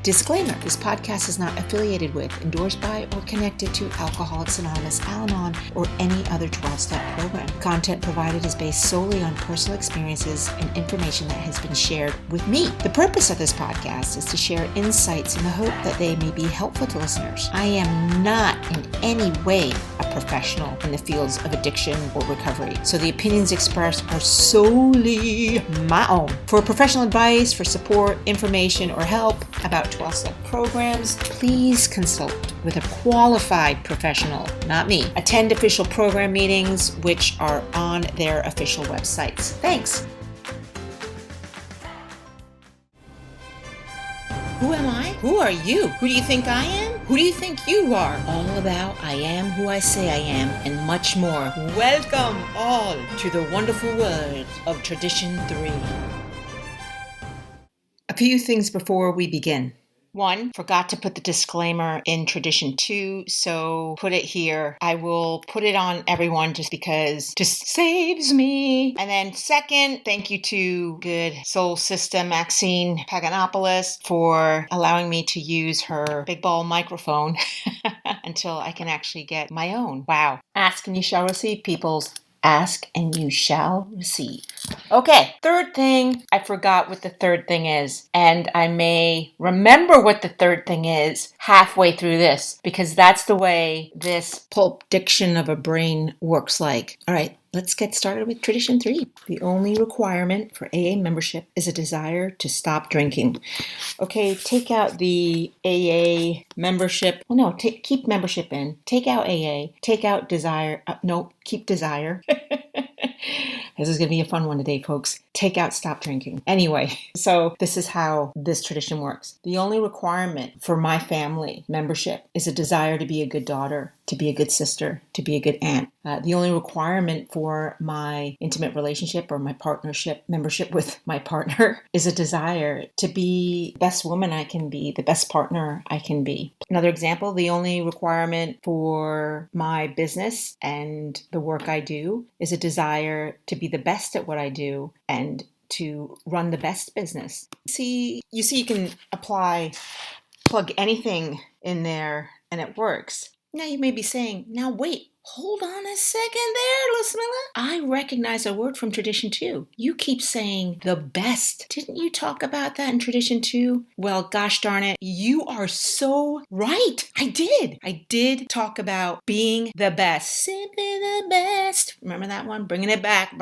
Disclaimer, this podcast is not affiliated with, endorsed by, or connected to Alcoholics Anonymous, Al-Anon, or any other 12-step program. Content provided is based solely on personal experiences and information that has been shared with me. The purpose of this podcast is to share insights in the hope that they may be helpful to listeners. I am not in any way a professional in the fields of addiction or recovery, so the opinions expressed are solely my own. For professional advice, for support, information, or help about 12-step programs, please consult with a qualified professional, not me. Attend official program meetings, which are on their official websites. Thanks. Who am I? Who are you? Who do you think I am? Who do you think you are? All about I am who I say I am, and much more. Welcome all to the wonderful world of Tradition 3. A few things before we begin. 1, forgot to put the disclaimer in Tradition 2, so put it here. I will put it on everyone just because it just saves me. And then 2nd, thank you to good soul sister Maxine Paganopoulos for allowing me to use her big ball microphone until I can actually get my own. Wow. Ask and you shall receive, peoples. Ask and you shall receive. Okay, 3rd thing, I forgot what the 3rd thing is, and I may remember what the 3rd thing is halfway through this, because that's the way this pulp diction of a brain works like. All right, let's get started with Tradition 3. The only requirement for AA membership is a desire to stop drinking. Okay, take out the AA membership. Well, no, keep membership in. Take out AA. Take out desire. No, keep desire. This is going to be a fun one today, folks. Take out stop drinking. Anyway, so this is how this tradition works. The only requirement for my family membership is a desire to be a good daughter, to be a good sister, to be a good aunt. The only requirement for my intimate relationship or my partnership membership with my partner is a desire to be the best woman I can be, the best partner I can be. Another example, the only requirement for my business and the work I do is a desire to be the best at what I do and to run the best business. You can plug anything in there and it works. Now you may be saying, now wait, hold on a second there, Lucilla. I recognize a word from Tradition 2. You keep saying the best. Didn't you talk about that in Tradition 2? Well, gosh darn it, you are so right. I did talk about being the best. Simply the best. Remember that one? Bringing it back.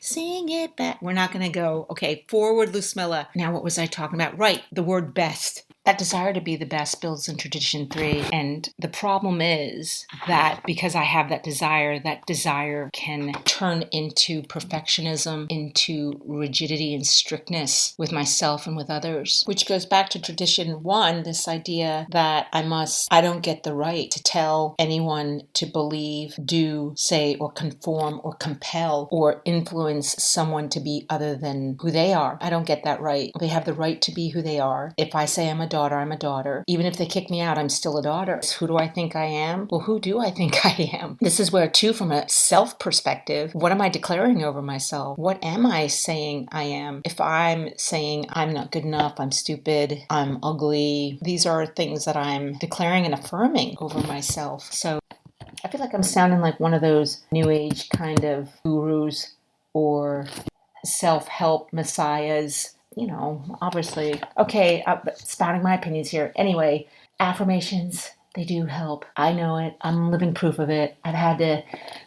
Sing it back. We're not going to go, okay, forward, Lucilla. Now what was I talking about? Right, the word best. That desire to be the best builds in Tradition 3, and the problem is that because I have that desire can turn into perfectionism, into rigidity and strictness with myself and with others, which goes back to Tradition 1, this idea that I don't get the right to tell anyone to believe, do, say, or conform, or compel, or influence someone to be other than who they are. I don't get that right. They have the right to be who they are. If I say I'm a daughter, I'm a daughter. Even if they kick me out, I'm still a daughter. Who do I think I am? Well, who do I think I am? This is where, too, from a self perspective, what am I declaring over myself? What am I saying I am? If I'm saying I'm not good enough, I'm stupid, I'm ugly, these are things that I'm declaring and affirming over myself. So I feel like I'm sounding like one of those new age kind of gurus or self-help messiahs. Obviously. Okay, spouting my opinions here. Anyway, affirmations, they do help. I know it. I'm living proof of it. There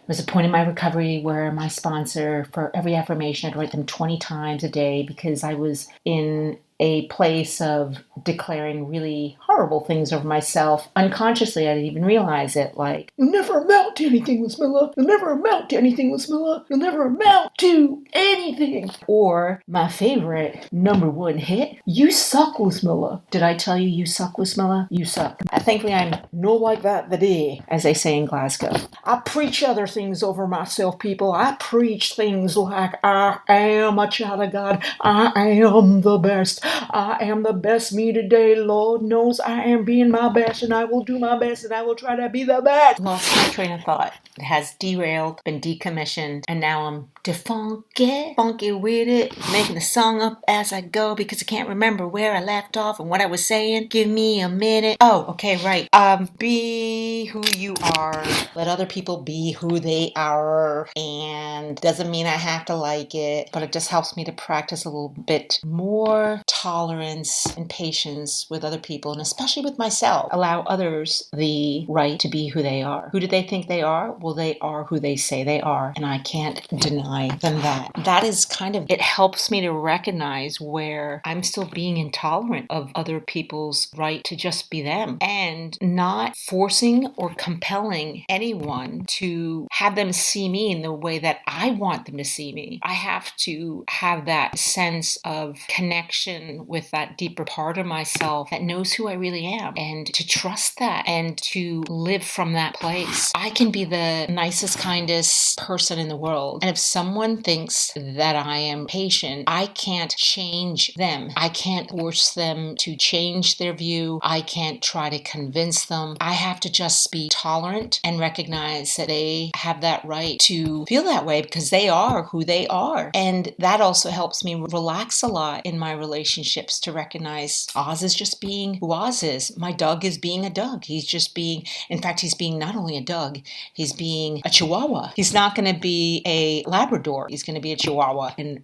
was a point in my recovery where my sponsor, for every affirmation, I'd write them 20 times a day because I was in a place of declaring really horrible things over myself. Unconsciously, I didn't even realize it. Like, you'll never amount to anything, Lucilla. You'll never amount to anything, Lucilla. You'll never amount to anything. Or my favorite #1 hit, you suck, Lucilla. Did I tell you suck, Lucilla? You suck. Thankfully, I'm no like that today, as they say in Glasgow. I preach other things over myself, people. I preach things like I am a child of God. I am the best. I am the best me today. Lord knows I am being my best, and I will do my best, and I will try to be the best. Lost my train of thought. It has derailed, been decommissioned, and now I'm to funky with it, making the song up as I go because I can't remember where I left off and what I was saying. Give me a minute. Oh, okay, right. Be who you are. Let other people be who they are, and doesn't mean I have to like it, but it just helps me to practice a little bit more tolerance and patience with other people, and especially with myself. Allow others the right to be who they are. Who do they think they are? Well, they are who they say they are, and I can't deny them that. That is it helps me to recognize where I'm still being intolerant of other people's right to just be them, and not forcing or compelling anyone to have them see me in the way that I want them to see me. I have to have that sense of connection with that deeper part of myself that knows who I really am, and to trust that and to live from that place. I can be the nicest, kindest person in the world, and if someone thinks that I am patient, I can't change them. I can't force them to change their view. I can't try to convince them. I have to just be tolerant and recognize that they have that right to feel that way because they are who they are. And that also helps me relax a lot in my relationships, to recognize Oz is just being who Oz is. My Doug is being a Doug. He's just being, in fact, he's being not only a Doug, he's being a Chihuahua. He's not going to be a Labrador. He's going to be a Chihuahua. And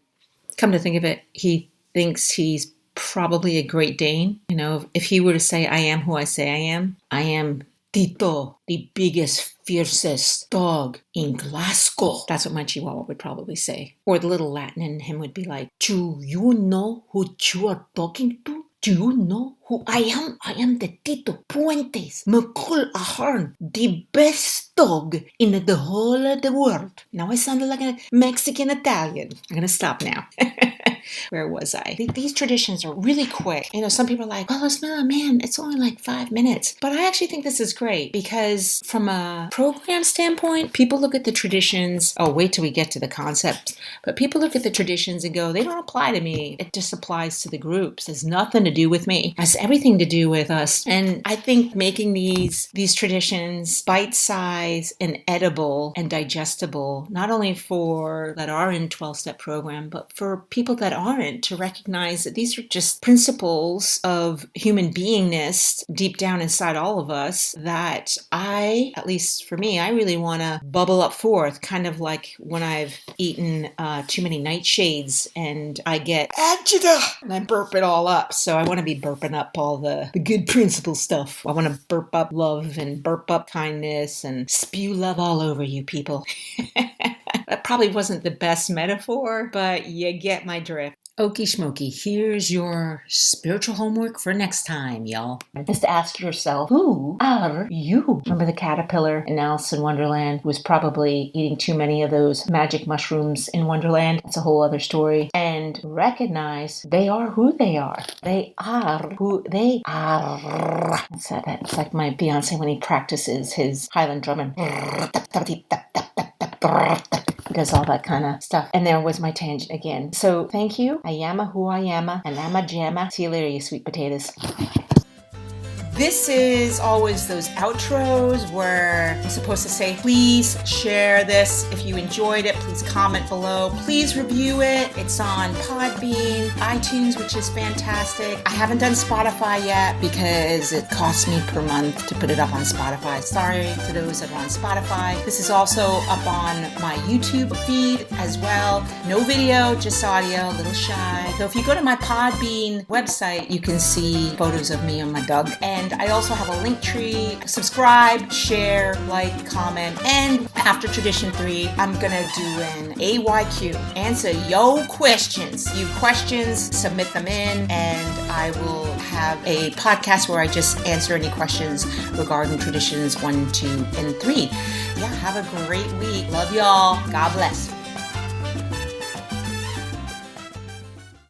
come to think of it, he thinks he's probably a Great Dane. You know, if he were to say, I am who I say I am Tito, the biggest, fiercest dog in Glasgow. That's what my Chihuahua would probably say. Or the little Latin in him would be like, do you know who you are talking to? Do you know who I am? I am the Tito Puentes, McCool Ahern, the best dog in the whole of the world. Now I sounded like a Mexican Italian. I'm going to stop now. Where was I? These traditions are really quick. You know, some people are like, well, it's only like 5 minutes. But I actually think this is great because from a program standpoint, people look at the traditions. Oh, wait till we get to the concepts. But people look at the traditions and go, they don't apply to me. It just applies to the groups. It has nothing to do with me. It has everything to do with us. And I think making these traditions bite-sized and edible and digestible, not only for that are in 12-step program, but for people that aren't, to recognize that these are just principles of human beingness deep down inside all of us that at least for me, I really want to bubble up forth, kind of like when I've eaten too many nightshades and I get agita and I burp it all up. So I want to be burping up all the good principle stuff. I want to burp up love and burp up kindness and spew love all over you people. That probably wasn't the best metaphor, but you get my drift. Okie schmokie, here's your spiritual homework for next time, y'all. Just ask yourself, who are you? Remember the caterpillar in Alice in Wonderland who was probably eating too many of those magic mushrooms in Wonderland? That's a whole other story. And recognize they are who they are. They are who they are. That's like my Beyonce when he practices his Highland drumming. Does all that kind of stuff. And there was my tangent again. So thank you. I am who I am, and I'm a jamma. See you later, you sweet potatoes. This is always those outros where I'm supposed to say, please share this. If you enjoyed it, please comment below. Please review it. It's on Podbean, iTunes, which is fantastic. I haven't done Spotify yet because it costs me per month to put it up on Spotify. Sorry to those that are on Spotify. This is also up on my YouTube feed as well. No video, just audio, a little shy. So if you go to my Podbean website, you can see photos of me on my dog. And I also have a link tree. Subscribe, share, like, comment. And after Tradition 3, I'm gonna do an AYQ. Answer your questions. You questions, submit them in, and I will have a podcast where I just answer any questions regarding Traditions 1, 2, and 3. Yeah, have a great week. Love y'all. God bless.